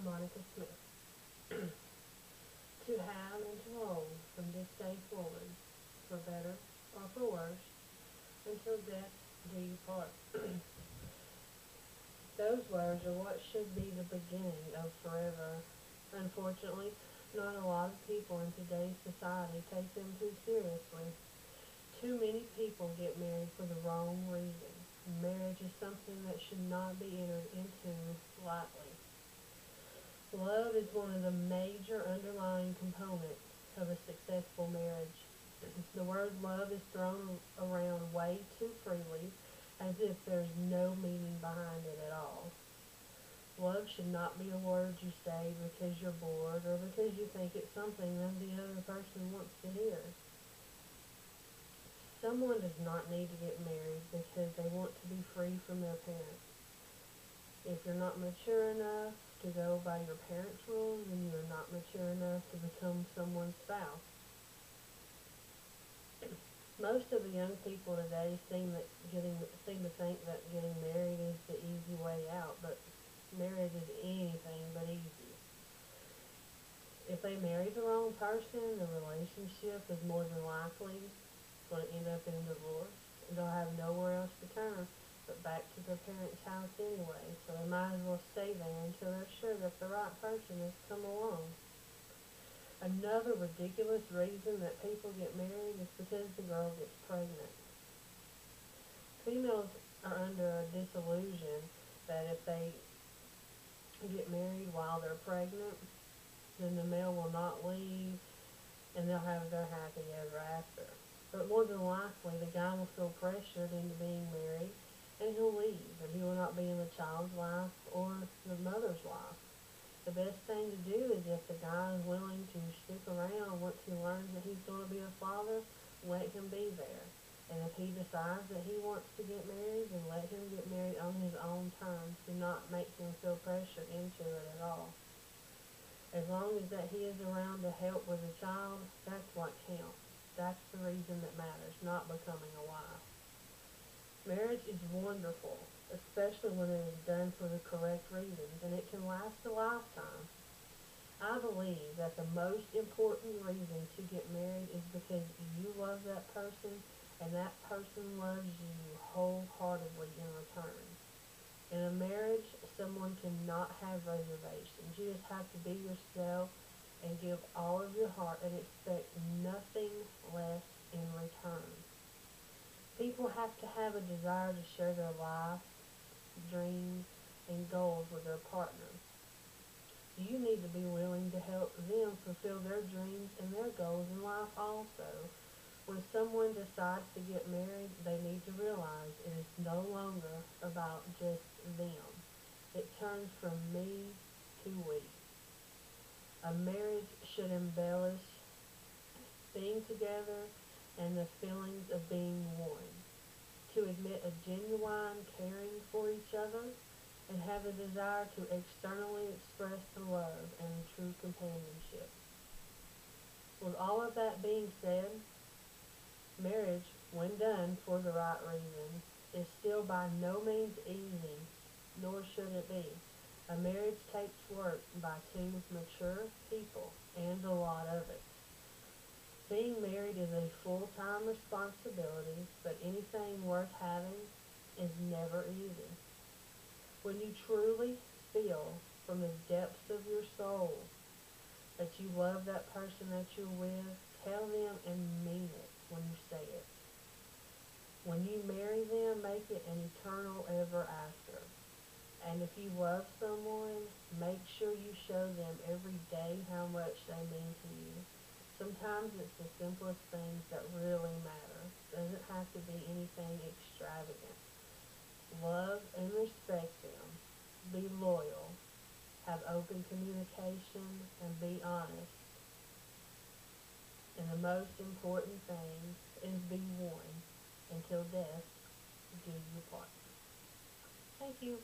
Monica Smith. To have and to hold from this day forward, for better or for worse, until death do you part. Those words are what should be the beginning of forever. Unfortunately, not a lot of people in today's society take them too seriously. Too many people get married for the wrong reason. Marriage is something that should not be entered into lightly. Love is one of the major underlying components of a successful marriage. The word love is thrown around way too freely as if there's no meaning behind it at all. Love should not be a word you say because you're bored or because you think it's something that the other person wants to hear. Someone does not need to get married because they want to be free from their parents. If you're not mature enough to go by your parents' rules, then you're not mature enough to become someone's spouse. Most of the young people today seem to think that getting married is the easy way out, but marriage is anything but easy. If they marry the wrong person, the relationship is more than likely going to end up in divorce. And they'll have nowhere else to turn but back to their parents' house anyway, so they might as well stay there until they're sure that the right person has come along. Another ridiculous reason that people get married is because the girl gets pregnant. Females are under a disillusion that if they get married while they're pregnant, then the male will not leave and they'll have their happy ever after. But more than likely, the guy will feel pressured into being married and he'll leave, and he will not be in the child's life or the mother's life. The best thing to do is if the guy is willing to stick around once he learns that he's going to be a father, let him be there. And if he decides that he wants to get married, then let him get married on his own terms. Do not make him feel pressured into it at all. As long as that he is around to help with the child, that's what counts. That's the reason that matters, not becoming a wife. Marriage is wonderful, especially when it is done for the correct reasons, and it can last a lifetime. I believe that the most important reason to get married is because you love that person and that person loves you wholeheartedly in return. In a marriage, someone cannot have reservations. You just have to be yourself and give all of your heart and expect nothing less in return. People have to have a desire to share their life, dreams, and goals with their partner. You need to be willing to help them fulfill their dreams and their goals in life also. When someone decides to get married, they need to realize it is no longer about just them. It turns from me to we. A marriage should embellish being together and the feelings of being one. To admit a genuine caring for each other and have a desire to externally express the love and true companionship. With all of that being said, marriage, when done for the right reason, is still by no means easy, nor should it be. A marriage takes work by two mature people, and a lot of it. Being married is a full-time responsibility, but anything worth having is never easy. When you truly feel from the depths of your soul that you love that person that you're with, tell them and mean it when you say it. When you marry them, make it an eternal ever after. And if you love someone, make sure you show them every day how much they mean to you. Sometimes it's the simplest things that really matter. It doesn't have to be anything extravagant. Love and respect them. Be loyal. Have open communication and be honest. And the most important thing is be one until death do you part. Thank you.